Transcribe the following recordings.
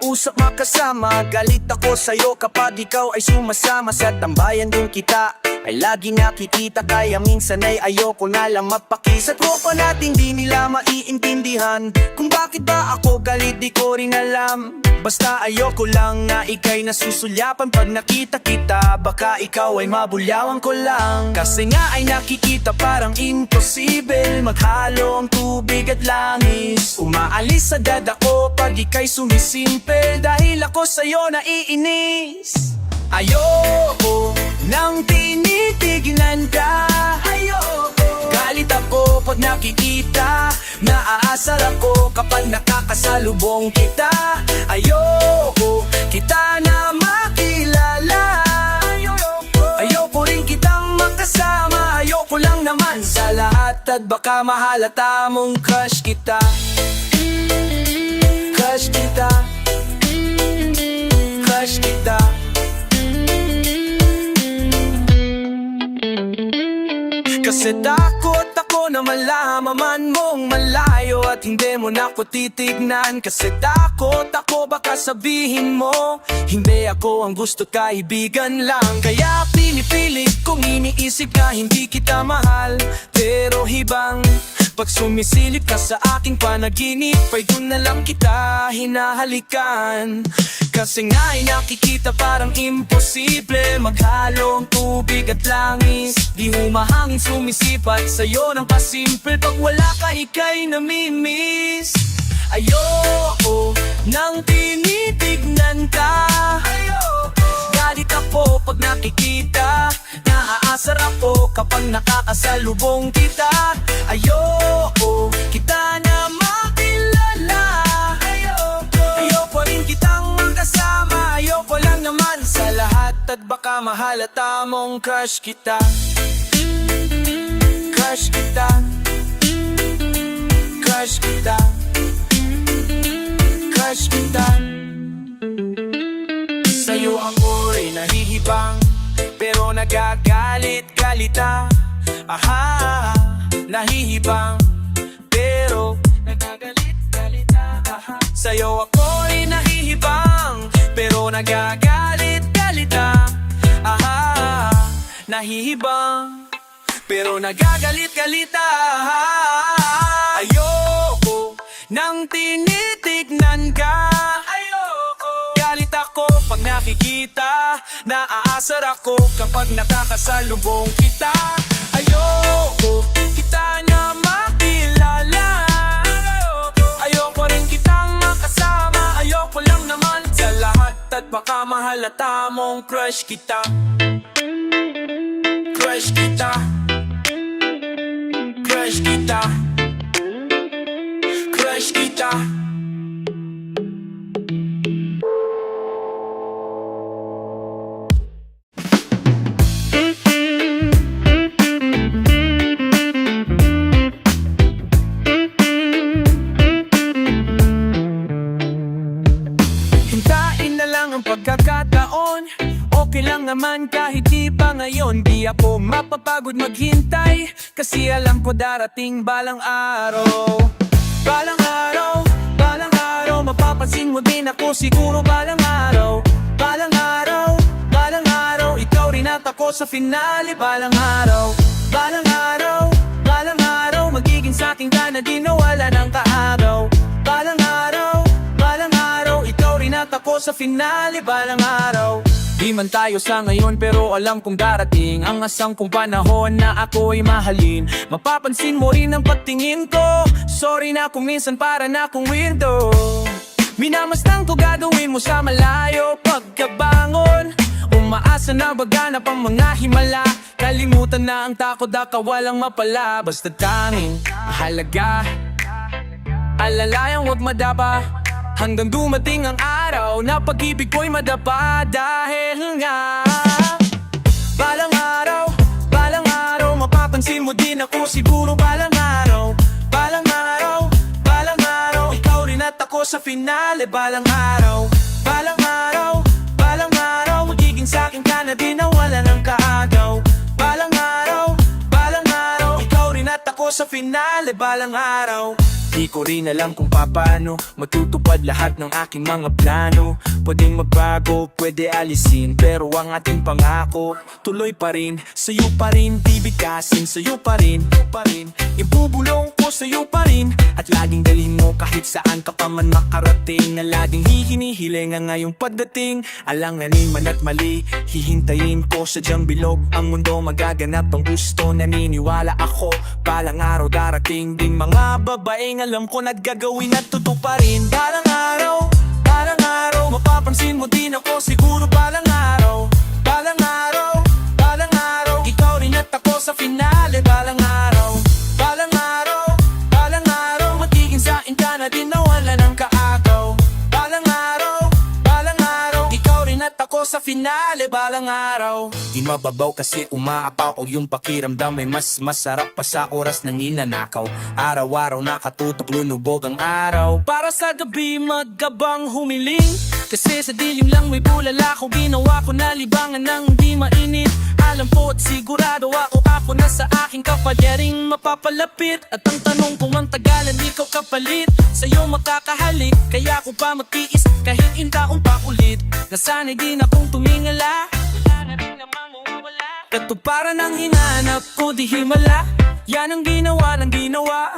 kausap makasama. Galit ako sa'yo kapag ikaw ay sumasama. Sa tambayan din kita ay lagi nakikita, kaya minsan ay ayoko na lang mapaki. Sa tropa natin di nila maiintindihan kung bakit ba ako galit, di ko rin alam. Basta ayoko lang na ika'y nasusulyapan pag nakita kita. Baka ikaw ay mabulyawan ko lang. Kasi nga ay nakikita parang imposible maghalo ang tubig at langis. Umaalis sa dada ko pag ika'y sumisimple, dahil ako sa'yo naiinis. Ayoko nang tinitignan ka. Ayoko. Galit ako pag nakikita. Naaasar ako kapag nakakasalubong kita. Ayoko kita na makilala. Ayoko rin kitang makasama. Ayoko lang naman sa lahat at baka mahalata mong crush kita. Crush kita. Crush kita. Kasi takot ako na malamaman mong malayo at hindi mo na ako titignan. Kasi takot ako baka sabihin mo hindi ako ang gusto, kaibigan lang. Kaya pinipilit kong iniisip na hindi kita mahal, pero hibang pag sumisilip ka sa aking panaginip ay doon na lang kita hinahalikan. Kasi nga ay nakikita parang imposible maghalo ang tubig at langis. Di humahangin sumisipat sa'yo ng pasimple. Pag wala ka ika'y namimiss. Ayoko nang tinitignan ka. Ayoko. Galit ako pag nakikita. Naaasar ako kapag nakakasalubong kita. Ayoko kita na makilala. Ayoko rin kitang makasama. Ayoko lang naman sa lahat at baka mahalata mong crush kita. Crush kita. Crush kita. Crush kita. Sa'yo ako'y nahihibang, pero nagagalit-galita. Aha, nahihibang, pero nagagalit-galita. Aha. Sa'yo ako'y nahihibang, pero nagagalit-galita. Aha, nahihibang, pero nagagalit-galita. Ayoko nang tinitignan ka. Ayoko. Galit ako pag nakikita. Naaasar ako kapag nakakasalubong kita. Ayoko kita na makilala. Ayoko rin kitang makasama. Ayoko lang naman sa lahat at baka mahalata mong crush kita. Crush kita. Crush kita. Crush kita. Hintayin na lang ang pagkakataon. Okay lang naman kahit di pa ngayon. Di ako mapapagod maghintay, kasi alam ko darating balang araw. Balang araw, balang araw, mapapansin mo din ako siguro balang araw. Balang araw, balang araw, ikaw rin at ako sa finale. Balang araw, balang araw, balang araw, magiging sa'kin ka na di nawala ng kaagaw. Balang araw, balang araw, ikaw rin at ako sa finale. Balang araw. Di man tayo sa ngayon pero alam kong darating ang asang kong panahon na ako'y mahalin. Mapapansin mo rin ang pagtingin ko. Sorry na kung minsan para na akong weirdo. Minamastang ko gagawin mo sa malayo pagkabangon. Umaasa na baganap ang mga himala. Kalimutan na ang takot at kawalang mapala. Basta tanging mahalaga, alalayang huwag madapa, hanggang dumating ang araw na pag-ibig ko'y madapa. Dahil nga balang araw, mapapansin mo din ako siguro balang araw. Balang araw, balang araw, ikaw rin at ako sa finale. Balang araw, balang araw, balang araw, magiging sa'kin ka na di nawala ng kaagaw. Balang araw, ikaw rin at ako sa finale. Balang araw. Di ko rin alam kung paano matutupad lahat ng aking mga plano. Pwedeng magbago, pwede alisin, pero ang ating pangako tuloy pa rin, sa'yo pa rin. Bibigkasin sa'yo pa rin, ibubulong ko sa'yo pa rin. At laging dalhin mo kahit saan ka pa man makarating. Na laging hihinihiling ang ngayong pagdating. Alanganin man at mali, hihintayin ko sadyang bilog ang mundo. Magaganap ang gusto, naniniwala ako balang araw darating din mga babaeng alam ko naggagawin at tutuparin. Balang araw, mapapansin mo din ako siguro balang araw. Balang araw, ikaw rin at ako sa finale. Balang araw, magiging sain ka na din na wala ng kaagaw. Balang araw, ikaw rin at ako sa finale. Balang araw, di mababaw kasi umaapaw yung pakiramdam ay mas masarap pa sa oras ng inanakaw. Araw-araw nakatutok lunubog ang araw para sa gabi magkabang humiling. Kasi sa dilim lang may bulala ko, ginawa ko na libangan ng di mainit. Alam po at sigurado ako na sa aking kapalyering mapapalapit. At ang tanong kung ang tagalan ikaw kapalit, sa'yo makakahalik, kaya ko pa matiis kahit intaong pakulit. Nasanay din akong tumingala, wala na rin namang mawawala. Katuparan ang hinahanap ko di himala, yan ang ginawa ng ginawa.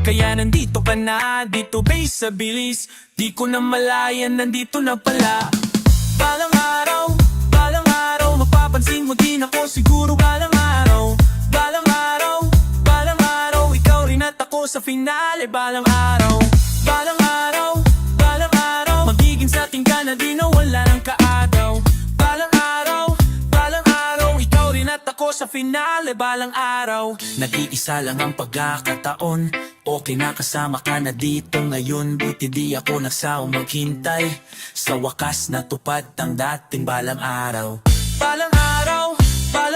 Kaya nandito ka na, dito base sa bilis. Di ko na malayan, nandito na pala. Balang araw, mapapansin mo din ako siguro balang araw. Balang araw, ikaw rin at ako sa finale. Balang araw, magiging sa ating ka na di na wala ng kaagaw. Balang araw, ikaw rin at ako sa finale. Balang araw, nag-iisa lang ang pagkakataon. Okay na kasama ka na dito ngayon, buti di ako nagsawang maghintay. Sa wakas natupad ang dating balang araw. Balang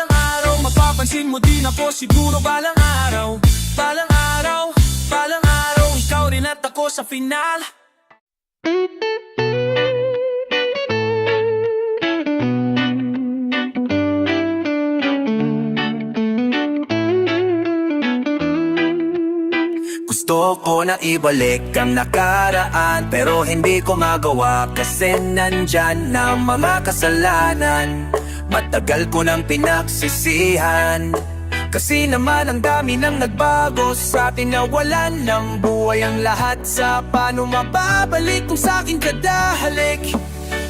araw, mapapansin mo din ako siguro balang araw. Balang araw, ikaw rin at ako sa final. Gusto ko na ibalik ang nakaraan, pero hindi ko magawa kasi nandyan na mga kasalanan. Matagal ko nang pinagsisihan, kasi naman ang dami nang nagbago sa atin. Nawalan ng buhay ang lahat, sa paano mababalik kung sa'kin kadahalik.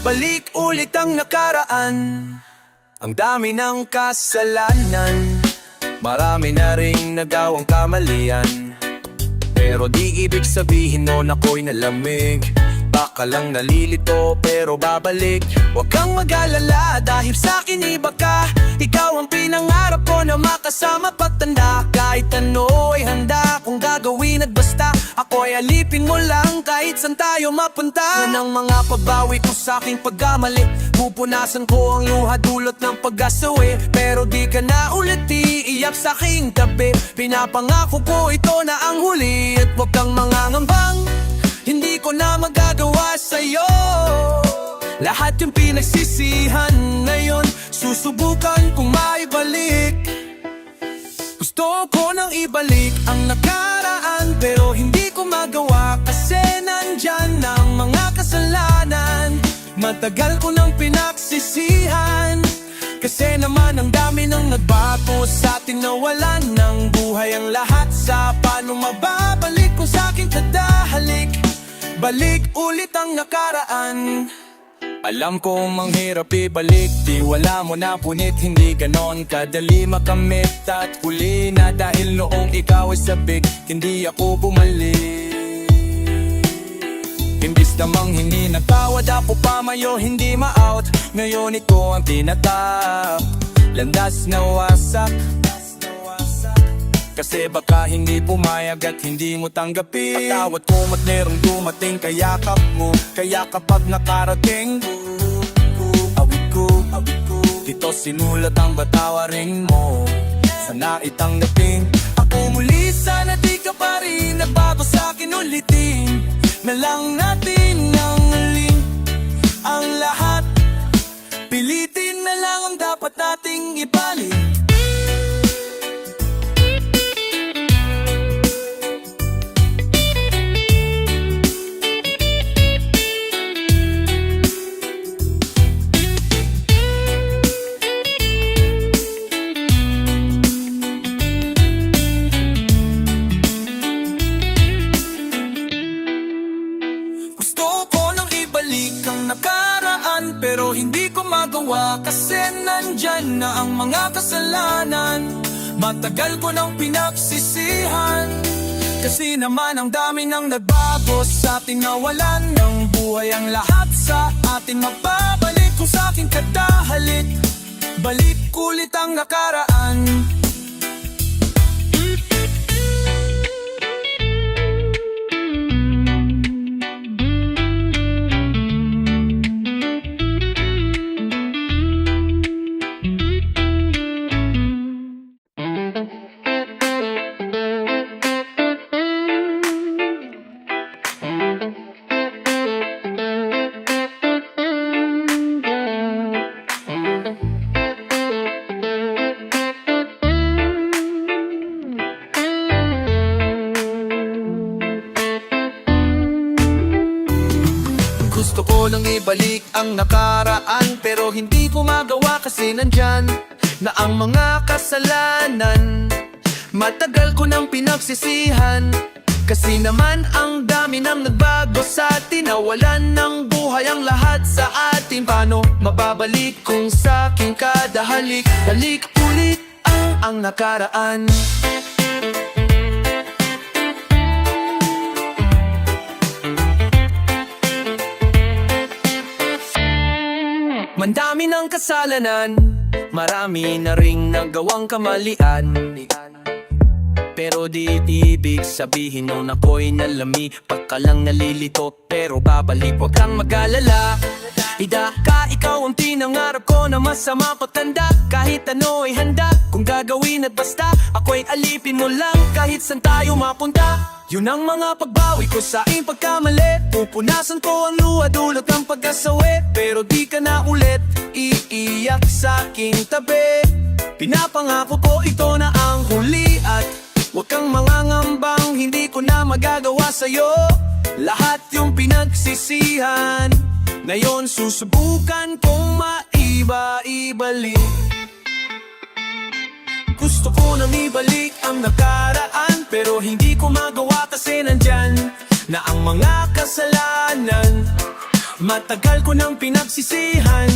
Balik ulit ang nakaraan, ang dami ng kasalanan. Marami na ring nagawang kamalian, pero di ibig sabihin noon ako'y nalamig. Baka lang nalilito pero babalik. Huwag kang mag-alala dahil sa'kin iba ka. Ikaw ang pinangarap ko na makasama pagtanda. Kahit ano ay handa kong gagawin at basta ako'y alipin mo lang kahit saan tayo mapunta. Yan ang mga pabawi ko sa'king pagkamali. Pupunasan ko ang luha dulot ng pag-asawi, pero di ka na ulit iiyak sa'king tabi. Pinapangako ko ito na ang huli, at huwag kang mangangambang hindi ko na magagawa sa'yo. Lahat yung pinagsisihan ngayon, susubukan kong maibalik. Gusto ko nang ibalik ang nakaraan, pero hindi ko magawa kasi nandyan ang mga kasalanan. Matagal ko nang pinagsisihan, kasi naman ang dami nang nagbago sa atin. Nawalan ng buhay ang lahat, sa paano mababalik kung sa'kin kadahalik. Balik ulit ang nakaraan. Alam ko manghirap ibalik, di wala mo na punit. Hindi ganon kadali makamit at huli na, dahil noong ikaw ay sabik, hindi ako bumalik. Imbis namang hindi nagtawad ako pamayo, hindi ma-out. Ngayon ito ang tinatap, landas na wasak. Kasi baka hindi pumayag at hindi mo tanggapin. Patawad ko mat merong dumating kayakap mo, kaya kapag nakarating awit ko, dito sinulat ang batawarin mo. Sana itanggapin ako muli, sana di ka pa rin nagbago sa'kin ulitin. Na lang natin ang aling ang lahat, pilitin na lang ang dapat nating ibalik. naman pero hindi ko magawa kasi nandyan na ang mga kasalanan. Matagal ko nang pinagsisihan kasi naman ang dami nang nagbago sa atin, nawalan ng buhay ang lahat sa atin. Mababalik kung sa aking kadahalik, balik ulit ang nakaraan. Gusto ko lang ibalik ang nakaraan pero hindi ko magawa kasi nandyan na ang mga kasalanan. Matagal ko nang pinagsisihan kasi naman ang dami nang nagbago sa atin, nawalan ng buhay ang lahat sa atin. Paano mababalik kung sa aking kadahalik, balik ulit ang nakaraan. Mandami ng kasalanan, marami na ring nagawang kamalian. Pero di ibig sabihin nun ako'y nalami, pagka lang nalilito pero babalik, huwag kang mag-alala. Ikaw ang tinangarap ko na masama patanda. Kahit ano ay handa kung gagawin at basta ako'y alipin mo lang kahit saan tayo mapunta. Yun ang mga pagbawi ko sa aking pagkamali. Pupunasan ko ang luha dulot ng pagkasawi, pero di ka na ulit iiyak sa aking tabi. Pinapangako ko ito na ang huli at huwag kang mangangambang hindi ko na magagawa sa'yo lahat yung pinagsisihan. Ngayon susubukan kong ibalik. Gusto ko nang ibalik ang nakaraan pero hindi ko magawa kasi nandyan na ang mga kasalanan. Matagal ko nang pinagsisihan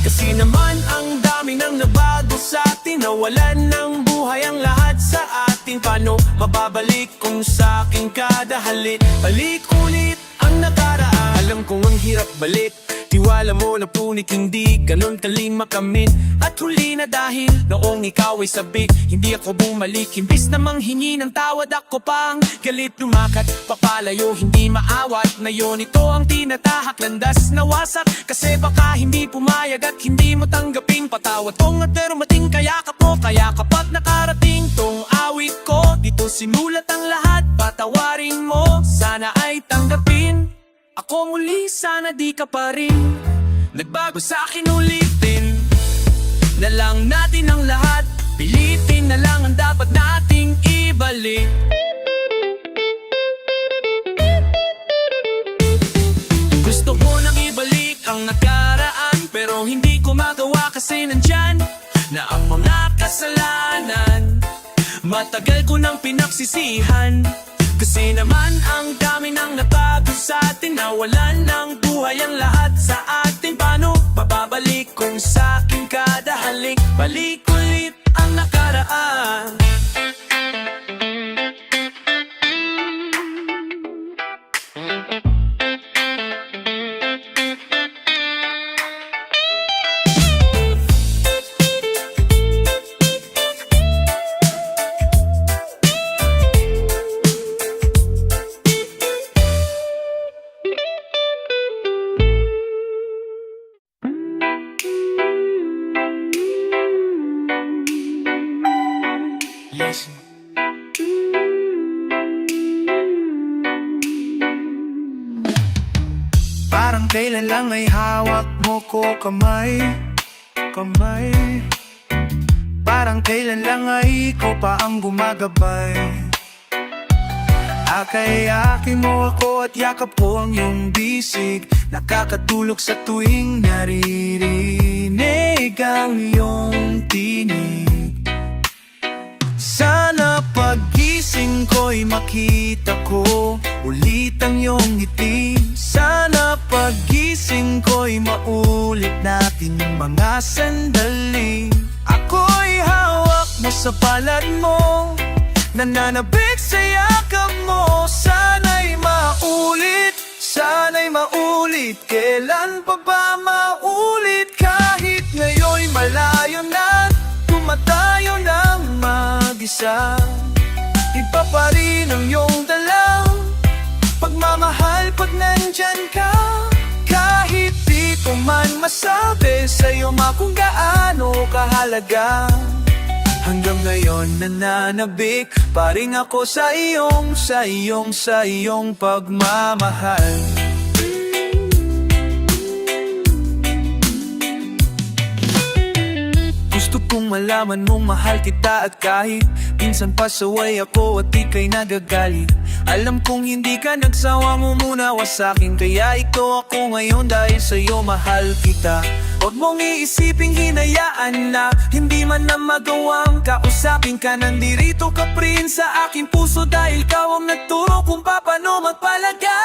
kasi naman ang dami nang nabago sa atin, nawalan ng buhay ang lahat sa atin. Paano mababalik kung sa aking kadahalik, balik ulit ang nakaraan. Alam kong ang hirap balik, tiwala mo na punit, hindi ganun kaling makamit. At huli na dahil noong ikaw ay sabik, hindi ako bumalik. Imbis na manghingi ng tawad, ako pang galit lumakat papalayo, hindi maawat. Na yun ito ang tinatahak, landas na wasak kasi baka hindi pumayag at hindi mo tanggaping patawad kong at pero mating kayakap mo. Kaya kapag nakarating tong awit ko, dito sinulat ang lahat, patawarin mo, sana ay tanggapin. Ako muli, sana di ka pa rin nagbago sa akin, ulitin na lang natin ang lahat, pilitin na lang ang dapat nating ibalik. Gusto ko nang ibalik ang nakaraan pero hindi ko magawa kasi nandyan na ang mga kasalanan. Matagal ko nang pinagsisihan kasi naman ang dami nang nabago sa atin, nawalan ng buhay ang lahat sa atin. Paano mababalik kung sa aking kadahalik, balik ulit ang nakaraan. Parang kailan lang ay hawak mo ko kamay. Parang kailan lang ay ikaw pa ang gumagabay. Akay-aki mo ako at yakap ko ang iyong bisig, nakakatulog sa tuwing naririnig ang iyong tinig. Sana paggising ko'y makita ko ulit ang iyong ngiti. Sana paggising Paggising ko'y maulit natin yung mga sandali. Ako'y hawak mo sa palad mo, nananabik sa yakap mo. Sana'y maulit, sana'y maulit. Kailan pa ba maulit? Kahit ngayon'y malayo na, tumatayo ng mag-isa. Iba pa rin ang iyong dalaw, pagmamahal pag nandyan ka. Kahit di ko man masabi sa'yo kung gaano kahalaga, hanggang ngayon nananabik pa rin ako sa iyong pagmamahal. Gusto kong malaman mong mahal kita, at kahit minsan pasaway ako at ika'y nagagalit, alam kong hindi ka nagsawa mo muna sa'kin. Kaya ikaw ako ngayon dahil sa'yo mahal kita. Huwag mong iisiping hinayaan na hindi man na magawang kausapin ka. Nandirito ka rin sa aking puso dahil ikaw ang nagturo kung paano magpalaga.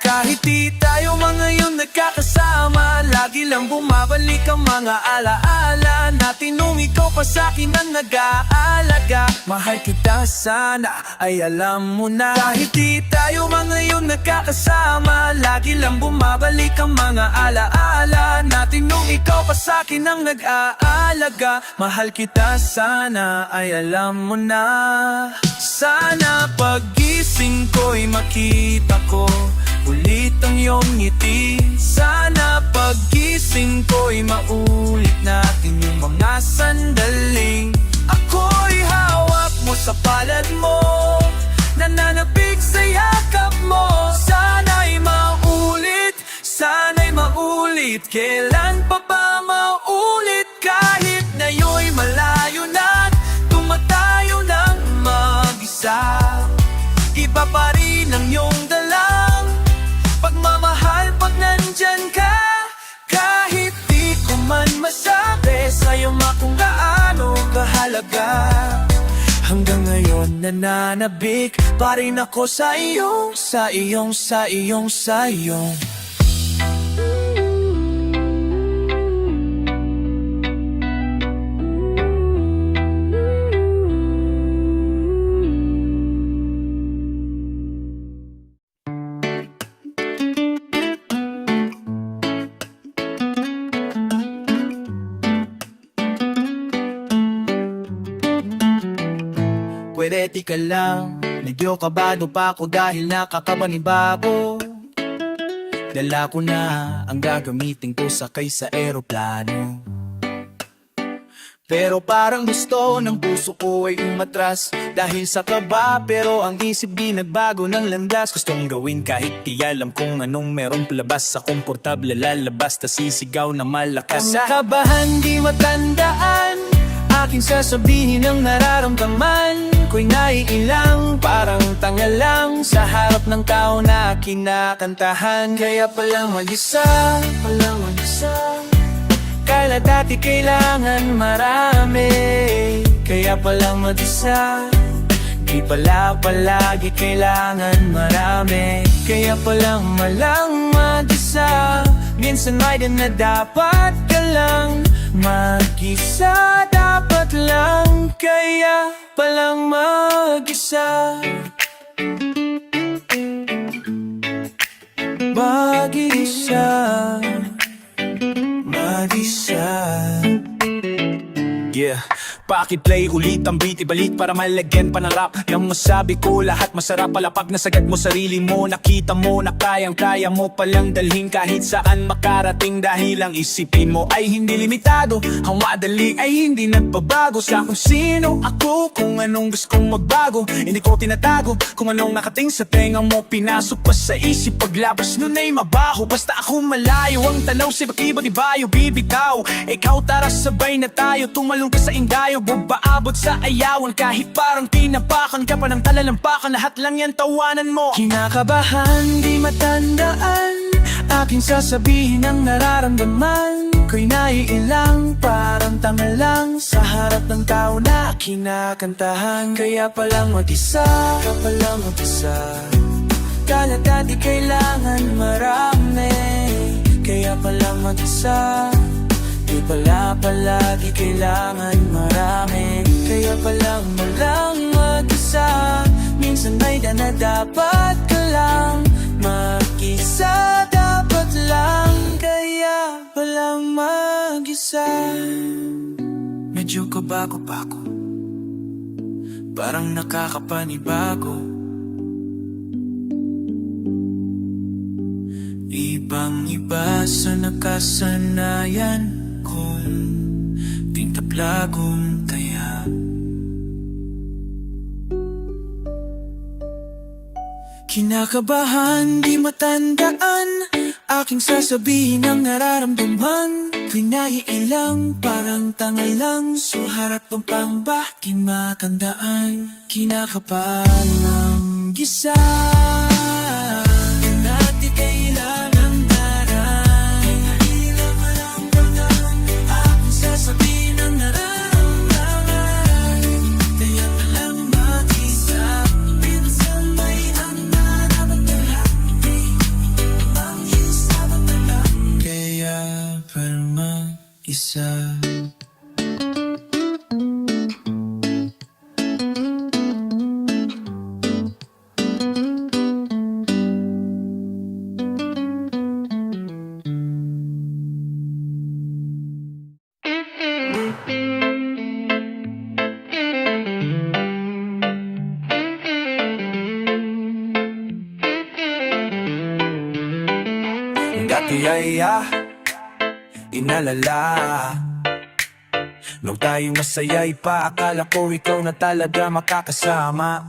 Kahit di tayo ngayon nagkakasama, lagi lang bumabalik ang mga alaala natin nung ikaw pa sa'kin ang nag-aalaga. Mahal kita, sana ay alam mo na. Kahit di tayo ngayon nagkakasama, lagi lang bumabalik ang mga alaala natin nung ikaw pa sa'kin ang nag-aalaga. Mahal kita, sana ay alam mo na. Sana paggising ko'y makita ko ulit ang iyong ngiti. Sana paggising ko'y maulit natin yung mga sandaling. Ako'y hawak mo sa palad mo, nananabik sa yakap mo. Sana'y maulit, sana'y maulit. Kailan pa ba maulit? Kahit ngayon'y malayo na, tumatayo ng mag-isa. Iba pa rin ang iyong dalang, pagmamahal pag nandyan ka. Kahit di ko man masabi sa'yo kung gaano kahalaga, hanggang ngayon nananabik pa rin ako sa iyong Pwede di ka lang, medyo kabado pa ako dahil nakakapanibago. Dala ko na ang gagamitin ko sakay sa eroplano. Pero parang gusto ng puso ko ay umatras dahil sa kaba, pero ang isip di nagbago ng landas. Gustong gawin kahit di alam kung anong meron palabas. Sa komportable lalabas, tas sisigaw na malakas. Ang kabahan di matandaan, aking sasabihin ang nararamdaman ko'y naiilang, parang tanga lang sa harap ng tao na kinakantahan. Kaya palang mag-isa, kala dati kailangan marami. Kaya palang mag-isa, di pala palagi kailangan marami. Kaya palang malang mag-isa, minsan may din na dapat ka lang mag-isa, dapat lang. Kaya palang mag-isa, mag-isa, mag-isa. Yeah, pakiplay ulit ang beat, ibalik para malagyan pa ng rap. Yung masabi ko lahat masarap, palapag na sagad mo sarili mo. Nakita mo na kayang-kaya mo palang dalhin kahit saan makarating. Dahil ang isipin mo ay hindi limitado, ang madali ay hindi nagbabago. Sa kung sino ako, kung anong gusto kong magbago, hindi ko tinatago. Kung anong nakating sa tenga mo, pinasok pa sa isip, paglabas nun ay mabaho. Basta ako malayo, ang tanaw si bakiba di bayo bibitaw. Ikaw tara sabay na tayo, tumalong ka sa indayo, bumaabot sa ayawan. Kahit parang tinapakan ka pa ng talalampakan, lahat lang yan tawanan mo. Kinakabahan, di matandaan, aking sasabihin ang nararamdaman ko'y naiilang, parang tanga lang sa harap ng tao na kinakantahan. Kaya palang mag-isa, kala dati kailangan marami. Kaya pala mag-isa, di pala palagi kailangan marami. Kaya palang malang mag-isa, minsan may na dapat ka lang. Mag-isa dapat lang, kaya palang mag-isa. Medyo kabago-bago, parang nakakapanibago. Ibang-iba sa nakasanayan kong tintablagong kaya. Kinakabahan, di matandaan, aking sasabihin ang nararamdaman. Pinaiilang, parang tanga lang, so harap ang pambaking makandaan. Kinakabahan ng gisa, di kailangan daray. Pinaiilang, walang pagdaan, aking sasabihin ang nararamdaman. Kaya palang mag-isa, minsan may isa. Dati ay inalala, nung tayo masaya'y pa, akala ko ikaw na talaga makakasama.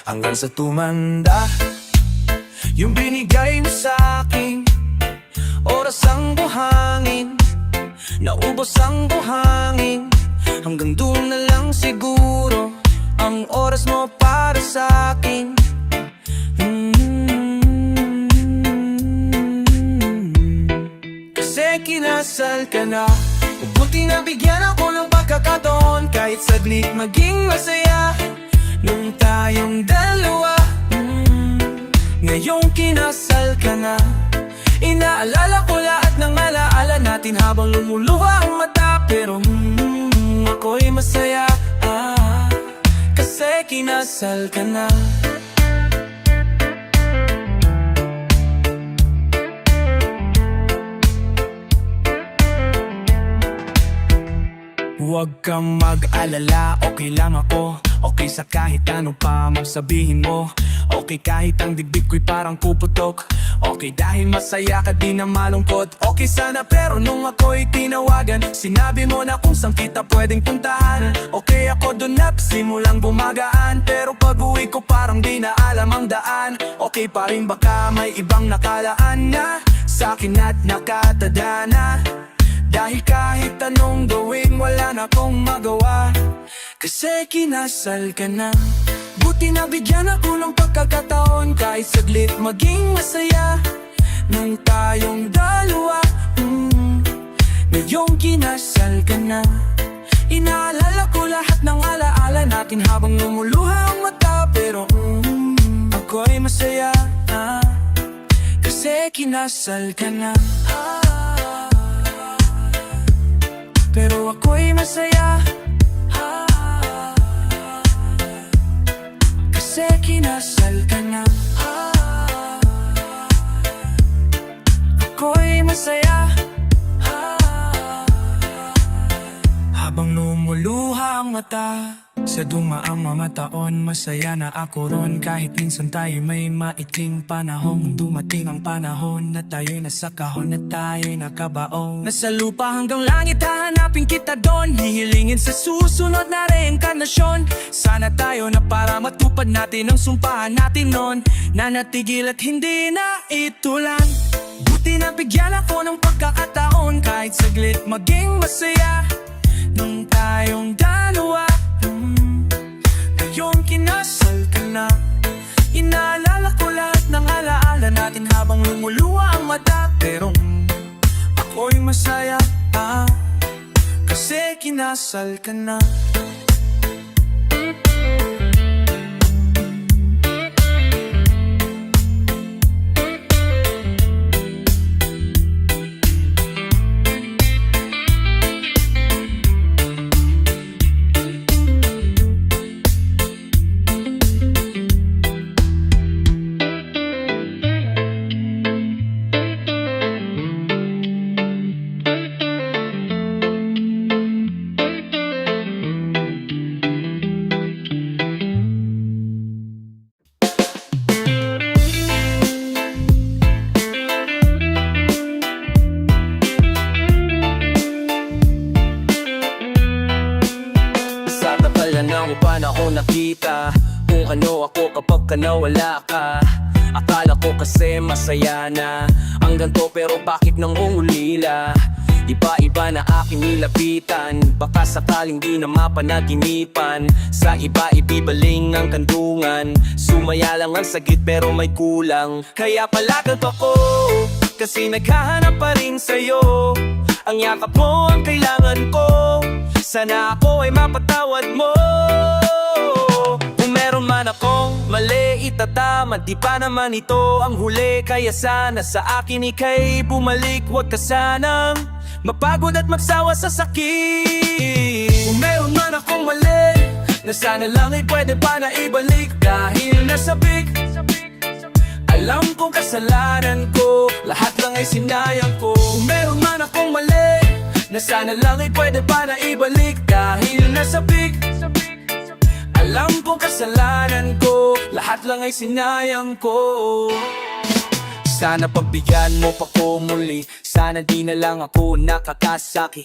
Hanggang sa tumanda, yung binigay mo sa'king oras ang buhangin, naubos ang buhangin. Hanggang doon na lang siguro ang oras mo para sa'kin. Kinasal ka na, buti na bigyan ako ng pagkakataon, kahit saglit maging masaya nung tayong dalawa. Ngayong kinasal ka na, inaalala ko lahat ng alaala natin habang lumuluha ang mata. Pero ako'y masaya, kasi kinasal ka na. Huwag kang mag-alala, okay lang ako. Okay sa kahit anong pa magsabihin mo. Okay kahit ang dibdib ko'y parang puputok. Okay dahil masaya ka di na malungkot. Okay sana pero nung ako'y tinawagan, sinabi mo na kung saan kita pwedeng puntahan. Okay ako dun na simulang bumagaan, pero pag uwi ko parang di na alam ang daan. Okay pa rin baka may ibang nakalaan na sa'kin at nakatadana. Dahil kahit anong gawin, wala na akong magawa, kasi kinasal ka na. Buti na bigyan ako ng pagkakataon, kahit saglit maging masaya nang tayong dalawa. Ngayong kinasal ka na, inaalala ko lahat ng alaala natin habang lumuluha ang mata. Pero ako'y masaya, kasi kinasal ka na. Pero ako'y masaya, kasi kinasal ka na. Ako'y masaya, habang lumuluha ang mata. Sa dumaang mga taon, masaya na ako ron. Kahit minsan tayo may maikling panahon, dumating ang panahon na tayo'y nasa kahon, na tayo'y nakabaong. Nasa lupa hanggang langit, hahanapin kita doon. Hihilingin sa susunod na reinkarnasyon. Sana tayo na para matupad natin ang sumpahan natin noon, na natigil at hindi na ito lang. Buti na bigyan ako ng pagkakataon, kahit saglit maging masaya nung tayong dalawa. Ngayong kinasal ka na, inaalala ko lahat ng alaala natin habang lumuluha ang mata. Pero ako'y masaya, kasi kinasal ka na. ko nakita kung ano ako kapag ka nawala ka. Akala ko kasi masaya na ang ganto, pero bakit nangungulila? Iba-iba na aking nilapitan, baka sakaling di na mapanaginipan. Sa iba ibibaling ang kandungan, sumaya lang ang sagit pero may kulang. Kaya pala ganto ko, kasi naghahanap pa rin sa'yo. Ang yakap mo ang kailangan ko, sana ako ay mapatawad mo. Kung meron man akong mali itatama, di pa naman ito ang huli. Kaya sana sa akin ika'y bumalik, huwag ka sanang mapagod at magsawa sa sakit. Kung meron man akong mali, na sana lang ay pwede pa na ibalik. Dahil nasabik, alam kong kasalanan ko, lahat lang ay sinayang ko. Kung meron man akong mali, na sana lang ay pwede pa na ibalik. Dahil nasabik, alam kong kasalanan ko, lahat lang ay sinayang ko. Sana pagbigyan mo pa ko muli, sana di na lang ako nakakasaki.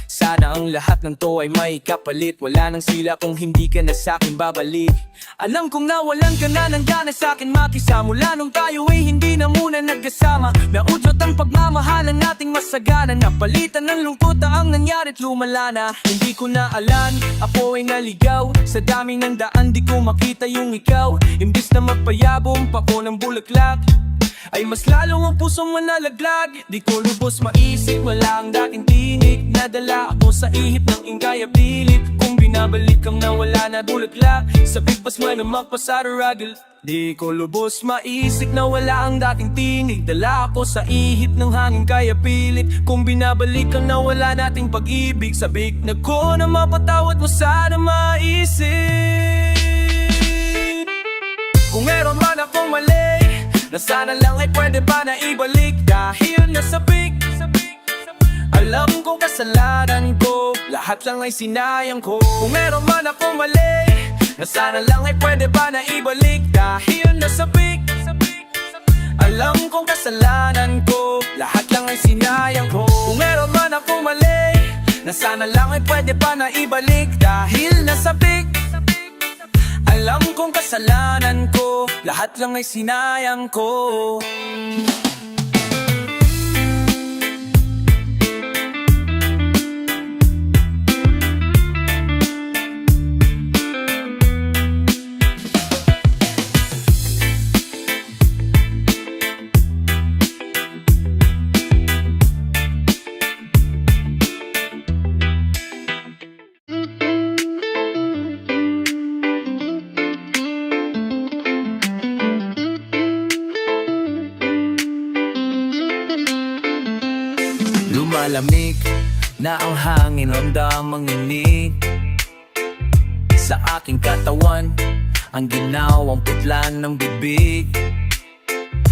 Sana ang lahat ng to ay may kapalit, wala nang sila kung hindi ka na sa'kin babalik. Alam kong nawalan ka na ng gana sa'kin makisa, mula nung tayo ay hindi na muna nagkasama. Naudyot ang pagmamahalan nating masagana, napalitan ng lungkot ang nangyarit lumala na. Hindi ko na alam, ako ay naligaw, sa dami ng daan di ko makita yung ikaw. Imbis na magpayabong pa ko ng bulaklak, ay mas lalo ang pusong manalaglag. Di ko lubos maisip, wala ang dating tinig. Nadala ako sa ihip ng ingay abilit. Kung binabalik ang nawala na bulaklak, sa bigpas mo na magpasaragil. Di ko lubos maisip na wala ang dating tinig. Dala ako sa ihip ng hangin kaya pilit. Kung binabalik ang nawala nating pag-ibig, sabik na ko na mapatawad mo, sana maisip. Kung meron man akong mali, na sana lang ay pwede pa na ibalik. Dahil nasabik, alam kong kasalanan ko, lahat lang ay sinayang ko. Kung meron man akong mali, na sana lang ay pwede pa na ibalik. Dahil nasabik, alam kong kasalanan ko, lahat lang ay sinayang ko. Kung meron man akong mali, na sana lang ay pwede pa na ibalik. Dahil nasabik, alam kong kasalanan ko, lahat lang ay sinayang ko. Lumalamig na ang hangin, ramdam ang init sa aking katawan, ang ginawang putla ng bibig.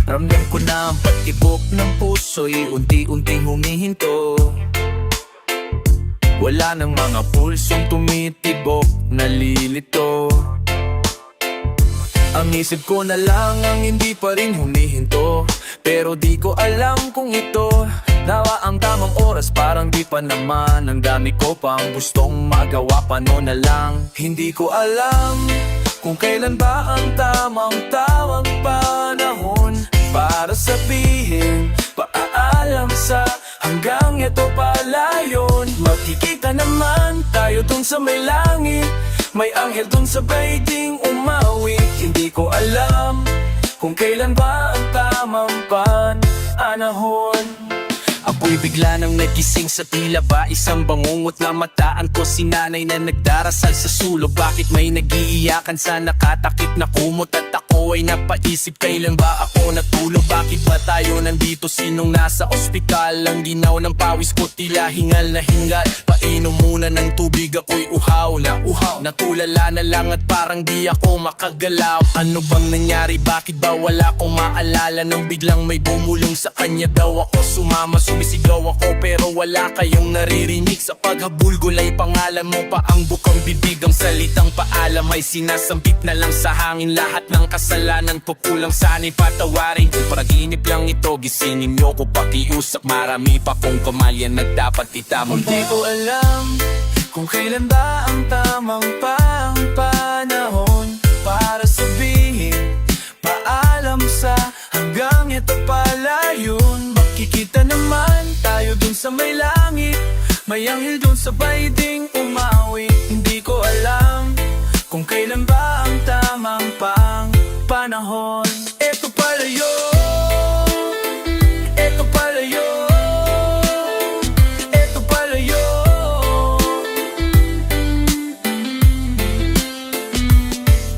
Ramdam ko na ang patibok ng puso'y unti-unting humihinto. Wala nang mga pulsong tumitibok, nalilito. Ang isip ko na lang ang hindi pa rin humihinto, pero di ko alam kung ito nawa ang tamang oras, parang di pa naman. Ang dami ko pang gustong magawa, paano na lang. Hindi ko alam kung kailan ba ang tamang panahon para sabihin paalam sa hanggang ito pala yun. Magkikita naman tayo dun sa may langit, may anghel dun sa baiting umawi. Hindi ko alam kung kailan ba ang tamang panahon. Ako'y bigla nang nagising sa tila ba isang bangungot na mataan ko. Si nanay na nagdarasal sa sulok, bakit may nagiiyakan sa nakatakip na kumot? At ako ay napaisip, kailan ba ako natulog? Bakit ba tayo nandito? Sinong nasa ospital? Ang ginaw ng pawis ko tila hingal na hingal. Painom muna ng tubig, ako'y uhaw na uhaw. Natulala na lang at parang di ako makagalaw. Ano bang nangyari? Bakit ba wala akong maalala? Nang biglang may bumulong sa kanya daw ako sumama. Sumisigaw ako pero wala kayong naririnig. Sa paghabol gulay pangalan mo pa ang bukang bibig. Ang salitang paalam ay sinasambit na lang sa hangin. Lahat ng kasalanan ko kulang sana'y patawarin. Kung panaginip lang ito, gisingin nyo ko pakiusap. Marami pa kong kamalyan na dapat itama. Hindi ko alam Kung kailan ba ang tamang panahon para sabihin paalam sa hanggang ito pala yun. Makikita naman tayo dun sa may langit, may anghel dun sa bayding umawi. Hindi ko alam kung kailan ba ang tamang panahon. Ito pala yun, ito pala yun, ito pala yun.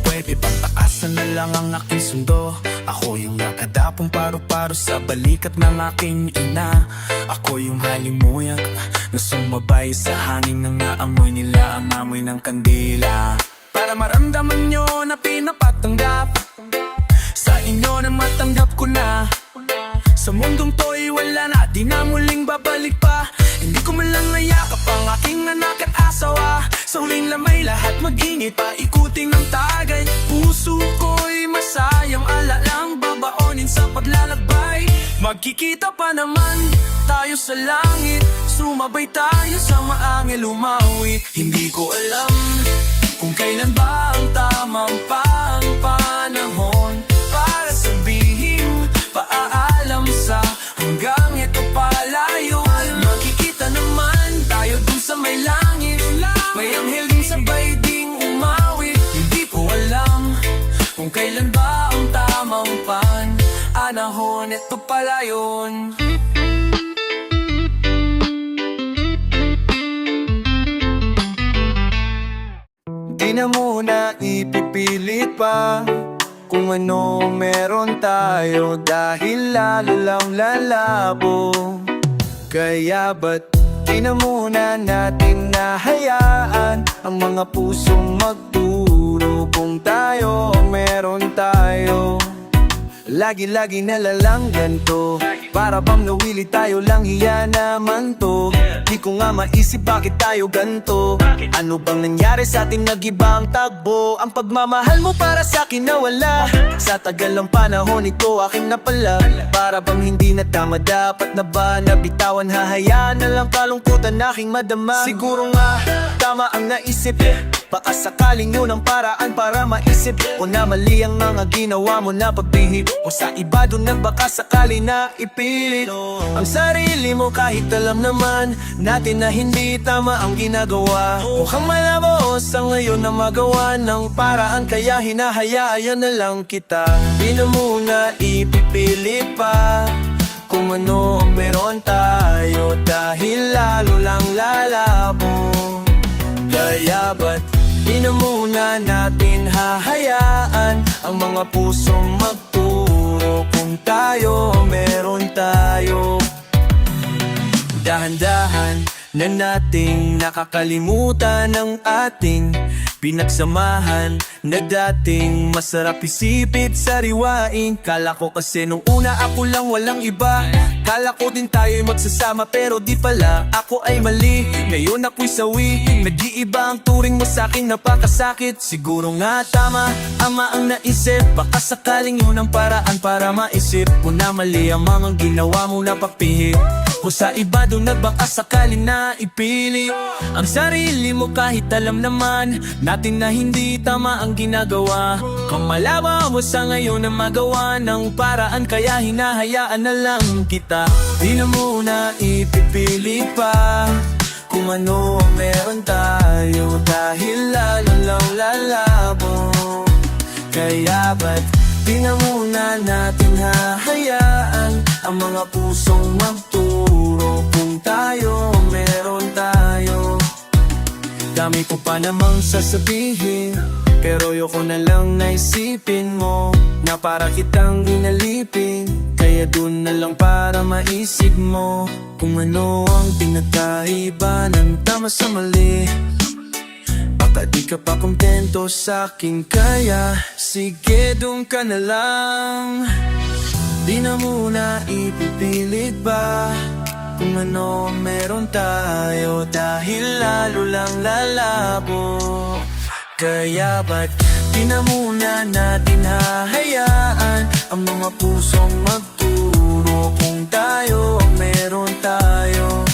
Pwede bang taasan na lang ang aking sundo? Ako yung nakadapong paro-paro sa balikat ng aking ina. Ako yung halimuyak na sumabay sa hangin nang naamoy nila ang amoy ng kandila. Para maramdaman nyo na pinapatanggap sa inyo na matanggap ko na. Sa mundong to'y wala na, di na muling babalik pa. Hindi ko man lang nayakap ang aking anak at asawa. Sa huling lamay lahat mag-init, paikuting ng tagay. Puso ko'y masayang alalang babaonin sa paglalakbay. Magkikita pa naman tayo sa langit, sumabay tayo sa maangel umawi. Hindi ko alam kung kailan ba ang tamang panahon para sabihin paalam sa hanggang ito pala yun. Makikita naman tayo dun sa may langit, may anghel din sa bayding umawi. Hindi ko alam kung kailan ba ang tamang panahon. Ito pala yun. Di na muna ipipilit pa kung ano meron tayo, dahil lalo lang lalabo. Kaya ba't di na muna natin nahayaan ang mga pusong magturo kung tayo meron tayo? Lagi-lagi nalalang ganito, para bang nawili tayo lang, hiya naman to. Di ko nga maisip bakit tayo ganto. Ano bang nangyari sa atin, nag-iba ang tagbo? Ang pagmamahal mo para sa akin nawala. Sa tagal ng panahon ito aking napala. Para bang hindi na tama, dapat na ba nabitawan? Hahayaan na lang kalungkutan aking madama. Siguro nga tama ang naisip, baka sakaling yun ang paraan para maisip o na mali ang mga ginawa mo na pagbihip. O sa iba doon na baka sakali na ipilit ang sarili mo, kahit alam naman natin na hindi tama ang ginagawa. Mukhang malabo sa ngayon na magawa ng paraan, kaya hinahayaan na lang kita. Di na muna ipipilit pa kung ano meron tayo, dahil lalo lang lalabo. Kaya ba't di na muna natin hahayaan ang mga pusong magturo kung tayo meron tayo? Dahan-dahan na nating nakakalimutan ang ating pinagsamahan na dating masarap isipit sariwain. Kala ko kasi nung una ako lang walang iba, kala ko din tayo'y magsasama, pero di pala, ako ay mali. Ngayon ako'y sawi, nag-iiba ang turing mo sa'kin, napakasakit. Siguro nga tama, ama ang naisip, baka sakaling yun ang paraan para maisip mo na mali ang mga ginawa mo na papihit. O sa iba doon na baka sakali na ipili ang sarili mo, kahit alam naman natin na hindi tama ang ginagawa. Kung malaba mo sa ngayon na magawa ng paraan, kaya hinahayaan na lang kita. Di na muna ipipili pa kung ano meron tayo, dahil lalo lang lalabo. Kaya ba't di na muna natin hahayaan ang mga pusong magturo kung tayo meron tayo? Dami ko pa namang sasabihin, pero yoko na lang naisipin mo na para kitang inalipin. Kaya dun na lang para maisip mo kung ano ang pinagkaiba ng tama sa mali. Baka di ka pa kontento sa'kin, kaya sige dun ka na lang. Di na muna ipipilit ba kung ano meron tayo, dahil lalo lang lalabo. Kaya ba't di na muna natin hahayaan ang mga pusong magturo kung tayo meron tayo?